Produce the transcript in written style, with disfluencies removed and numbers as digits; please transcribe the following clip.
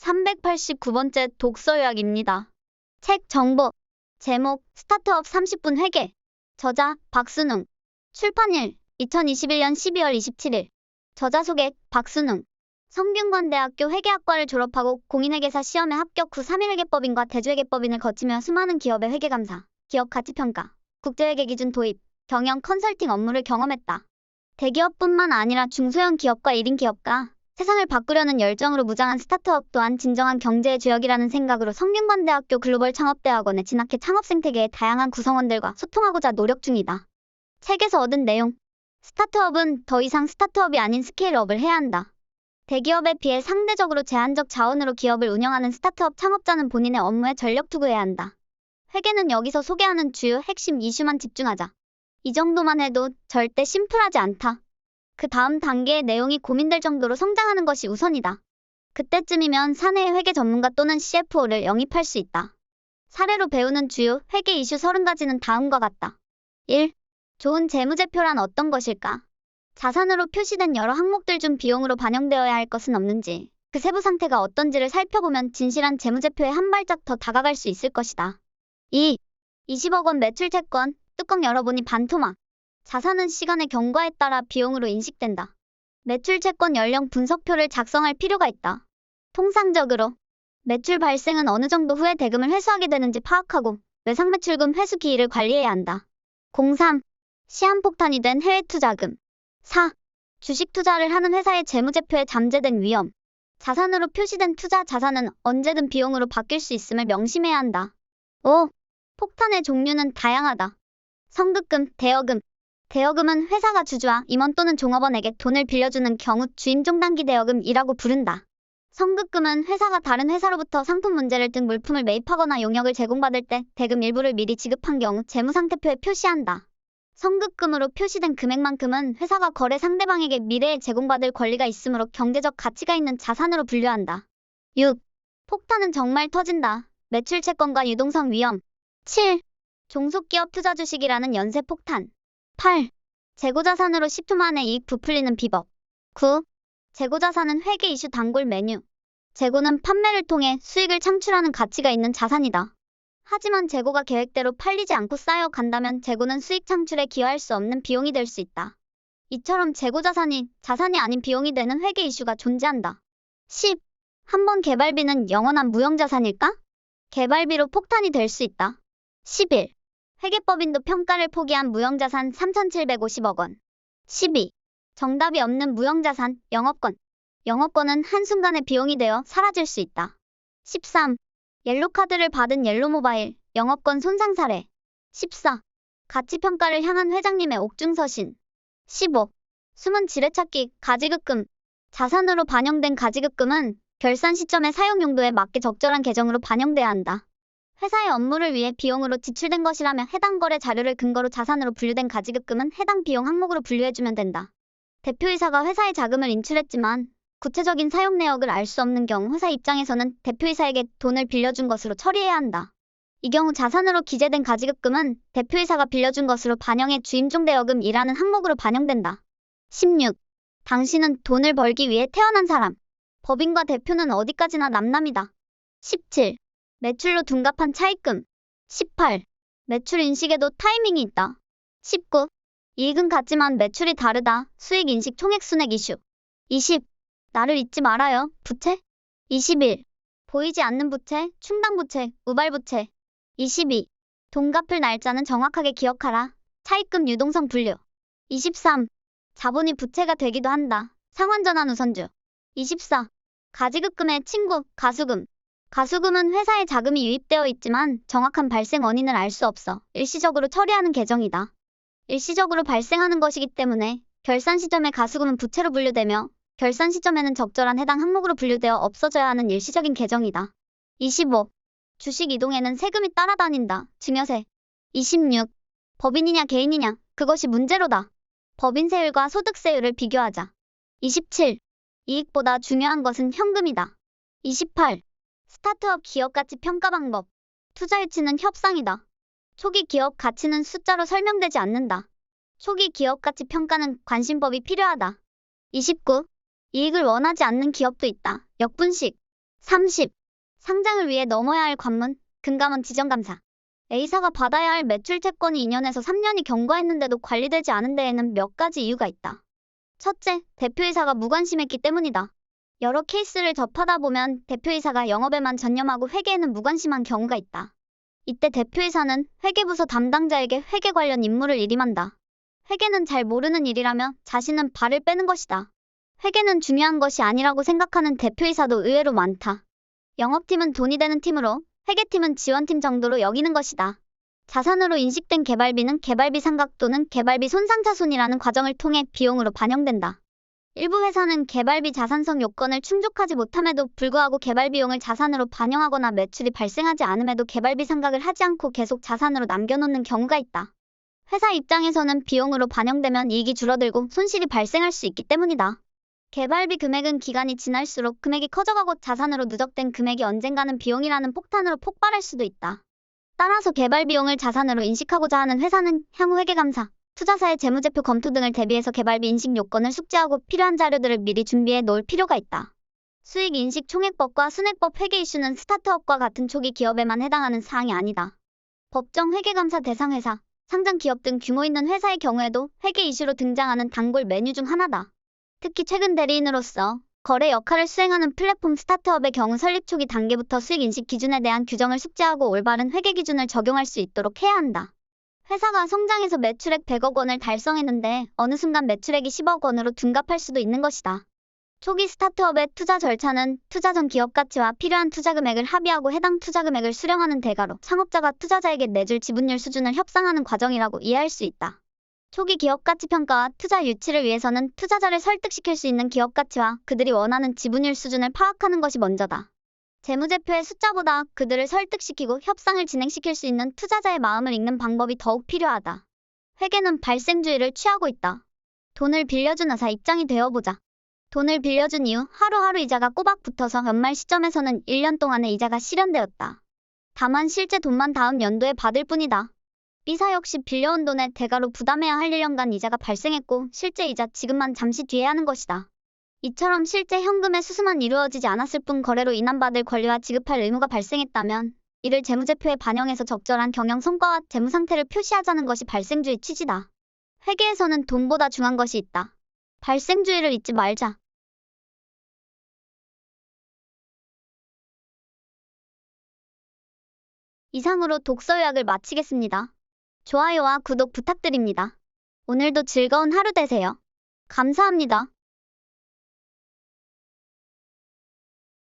389번째 독서 요약입니다. 책 정보, 제목, 스타트업 30분 회계, 저자, 박순웅, 출판일, 2021년 12월 27일, 저자 소개, 박순웅, 성균관대학교 회계학과를 졸업하고 공인회계사 시험에 합격 후 3일 회계법인과 대주회계법인을 거치며 수많은 기업의 회계감사, 기업 가치평가, 국제회계기준 도입, 경영 컨설팅 업무를 경험했다. 대기업뿐만 아니라 중소형 기업과 1인 기업가, 세상을 바꾸려는 열정으로 무장한 스타트업 또한 진정한 경제의 주역이라는 생각으로 성균관대학교 글로벌 창업대학원에 진학해 창업 생태계의 다양한 구성원들과 소통하고자 노력 중이다. 책에서 얻은 내용. 스타트업은 더 이상 스타트업이 아닌 스케일업을 해야 한다. 대기업에 비해 상대적으로 제한적 자원으로 기업을 운영하는 스타트업 창업자는 본인의 업무에 전력 투구해야 한다. 회계는 여기서 소개하는 주요 핵심 이슈만 집중하자. 이 정도만 해도 절대 심플하지 않다. 그 다음 단계의 내용이 고민될 정도로 성장하는 것이 우선이다. 그때쯤이면 사내의 회계 전문가 또는 CFO를 영입할 수 있다. 사례로 배우는 주요 회계 이슈 30가지는 다음과 같다. 1. 좋은 재무제표란 어떤 것일까? 자산으로 표시된 여러 항목들 중 비용으로 반영되어야 할 것은 없는지, 그 세부 상태가 어떤지를 살펴보면 진실한 재무제표에 한 발짝 더 다가갈 수 있을 것이다. 2. 20억 원 매출 채권, 뚜껑 열어보니 반토막. 자산은 시간의 경과에 따라 비용으로 인식된다. 매출 채권 연령 분석표를 작성할 필요가 있다. 통상적으로 매출 발생은 어느 정도 후에 대금을 회수하게 되는지 파악하고 외상매출금 회수 기일을 관리해야 한다. 03. 시한폭탄이 된 해외 투자금. 4. 주식 투자를 하는 회사의 재무제표에 잠재된 위험. 자산으로 표시된 투자 자산은 언제든 비용으로 바뀔 수 있음을 명심해야 한다. 5. 폭탄의 종류는 다양하다. 성급금, 대여금. 대여금은 회사가 주주와 임원 또는 종업원에게 돈을 빌려주는 경우 주임종단기 대여금이라고 부른다. 성급금은 회사가 다른 회사로부터 상품 문제를 등 물품을 매입하거나 용역을 제공받을 때 대금 일부를 미리 지급한 경우 재무상태표에 표시한다. 성급금으로 표시된 금액만큼은 회사가 거래 상대방에게 미래에 제공받을 권리가 있으므로 경제적 가치가 있는 자산으로 분류한다. 6. 폭탄은 정말 터진다. 매출 채권과 유동성 위험. 7. 종속기업 투자 주식이라는 연쇄 폭탄. 8. 재고자산으로 10초 만에 이익 부풀리는 비법. 9. 재고자산은 회계 이슈 단골 메뉴. 재고는 판매를 통해 수익을 창출하는 가치가 있는 자산이다. 하지만 재고가 계획대로 팔리지 않고 쌓여간다면 재고는 수익 창출에 기여할 수 없는 비용이 될 수 있다. 이처럼 재고자산이 자산이 아닌 비용이 되는 회계 이슈가 존재한다. 10. 한 번 개발비는 영원한 무형자산일까? 개발비로 폭탄이 될 수 있다. 11. 회계법인도 평가를 포기한 무형자산 3,750억 원. 12. 정답이 없는 무형자산, 영업권. 영업권은 한순간에 비용이 되어 사라질 수 있다. 13. 옐로카드를 받은 옐로모바일, 영업권 손상 사례. 14. 가치평가를 향한 회장님의 옥중서신. 15. 숨은 지뢰찾기, 가지급금. 자산으로 반영된 가지급금은 결산 시점의 사용 용도에 맞게 적절한 계정으로 반영돼야 한다. 회사의 업무를 위해 비용으로 지출된 것이라면 해당 거래 자료를 근거로 자산으로 분류된 가지급금은 해당 비용 항목으로 분류해주면 된다. 대표이사가 회사에 자금을 인출했지만 구체적인 사용 내역을 알 수 없는 경우 회사 입장에서는 대표이사에게 돈을 빌려준 것으로 처리해야 한다. 이 경우 자산으로 기재된 가지급금은 대표이사가 빌려준 것으로 반영해 주임종대여금이라는 항목으로 반영된다. 16. 당신은 돈을 벌기 위해 태어난 사람. 법인과 대표는 어디까지나 남남이다. 17. 매출로 둔갑한 차입금. 18. 매출 인식에도 타이밍이 있다. 19. 이익은 같지만 매출이 다르다. 수익 인식 총액 순액 이슈. 20. 나를 잊지 말아요. 부채. 21. 보이지 않는 부채, 충당부채, 우발부채. 22. 돈 갚을 날짜는 정확하게 기억하라. 차입금 유동성 분류. 23. 자본이 부채가 되기도 한다. 상환전환 우선주. 24. 가지급금의 친구, 가수금. 가수금은 회사에 자금이 유입되어 있지만 정확한 발생 원인을 알 수 없어 일시적으로 처리하는 계정이다. 일시적으로 발생하는 것이기 때문에 결산 시점에 가수금은 부채로 분류되며 결산 시점에는 적절한 해당 항목으로 분류되어 없어져야 하는 일시적인 계정이다. 25. 주식 이동에는 세금이 따라다닌다. 증여세. 26. 법인이냐 개인이냐, 그것이 문제로다. 법인세율과 소득세율을 비교하자. 27. 이익보다 중요한 것은 현금이다. 28. 스타트업 기업 가치 평가 방법. 투자 유치는 협상이다. 초기 기업 가치는 숫자로 설명되지 않는다. 초기 기업 가치 평가는 관심법이 필요하다. 29. 이익을 원하지 않는 기업도 있다. 역분식. 30. 상장을 위해 넘어야 할 관문, 금감원 지정감사. A사가 받아야 할 매출 채권이 2년에서 3년이 경과했는데도 관리되지 않은 데에는 몇 가지 이유가 있다. 첫째, 대표이사가 무관심했기 때문이다. 여러 케이스를 접하다 보면 대표이사가 영업에만 전념하고 회계에는 무관심한 경우가 있다. 이때 대표이사는 회계부서 담당자에게 회계 관련 임무를 일임한다. 회계는 잘 모르는 일이라며 자신은 발을 빼는 것이다. 회계는 중요한 것이 아니라고 생각하는 대표이사도 의외로 많다. 영업팀은 돈이 되는 팀으로, 회계팀은 지원팀 정도로 여기는 것이다. 자산으로 인식된 개발비는 개발비 상각 또는 개발비 손상차손이라는 과정을 통해 비용으로 반영된다. 일부 회사는 개발비 자산성 요건을 충족하지 못함에도 불구하고 개발비용을 자산으로 반영하거나 매출이 발생하지 않음에도 개발비 상각을 하지 않고 계속 자산으로 남겨놓는 경우가 있다. 회사 입장에서는 비용으로 반영되면 이익이 줄어들고 손실이 발생할 수 있기 때문이다. 개발비 금액은 기간이 지날수록 금액이 커져가고 자산으로 누적된 금액이 언젠가는 비용이라는 폭탄으로 폭발할 수도 있다. 따라서 개발비용을 자산으로 인식하고자 하는 회사는 향후 회계감사, 투자사의 재무제표 검토 등을 대비해서 개발비 인식 요건을 숙지하고 필요한 자료들을 미리 준비해 놓을 필요가 있다. 수익인식 총액법과 순회법 회계 이슈는 스타트업과 같은 초기 기업에만 해당하는 사항이 아니다. 법정 회계감사 대상 회사, 상장 기업 등 규모 있는 회사의 경우에도 회계 이슈로 등장하는 단골 메뉴 중 하나다. 특히 최근 대리인으로서 거래 역할을 수행하는 플랫폼 스타트업의 경우 설립 초기 단계부터 수익인식 기준에 대한 규정을 숙지하고 올바른 회계 기준을 적용할 수 있도록 해야 한다. 회사가 성장해서 매출액 100억 원을 달성했는데 어느 순간 매출액이 10억 원으로 둔갑할 수도 있는 것이다. 초기 스타트업의 투자 절차는 투자 전 기업 가치와 필요한 투자 금액을 합의하고 해당 투자 금액을 수령하는 대가로 창업자가 투자자에게 내줄 지분율 수준을 협상하는 과정이라고 이해할 수 있다. 초기 기업 가치 평가와 투자 유치를 위해서는 투자자를 설득시킬 수 있는 기업 가치와 그들이 원하는 지분율 수준을 파악하는 것이 먼저다. 재무제표의 숫자보다 그들을 설득시키고 협상을 진행시킬 수 있는 투자자의 마음을 읽는 방법이 더욱 필요하다. 회계는 발생주의를 취하고 있다. 돈을 빌려준 회사 입장이 되어보자. 돈을 빌려준 이후 하루하루 이자가 꼬박 붙어서 연말 시점에서는 1년 동안의 이자가 실현되었다. 다만 실제 돈만 다음 연도에 받을 뿐이다. B사 역시 빌려온 돈에 대가로 부담해야 할 1년간 이자가 발생했고 실제 이자 지급만 잠시 뒤에 하는 것이다. 이처럼 실제 현금의 수수만 이루어지지 않았을 뿐 거래로 인함받을 권리와 지급할 의무가 발생했다면 이를 재무제표에 반영해서 적절한 경영 성과와 재무 상태를 표시하자는 것이 발생주의 취지다. 회계에서는 돈보다 중요한 것이 있다. 발생주의를 잊지 말자. 이상으로 독서 요약을 마치겠습니다. 좋아요와 구독 부탁드립니다. 오늘도 즐거운 하루 되세요. 감사합니다.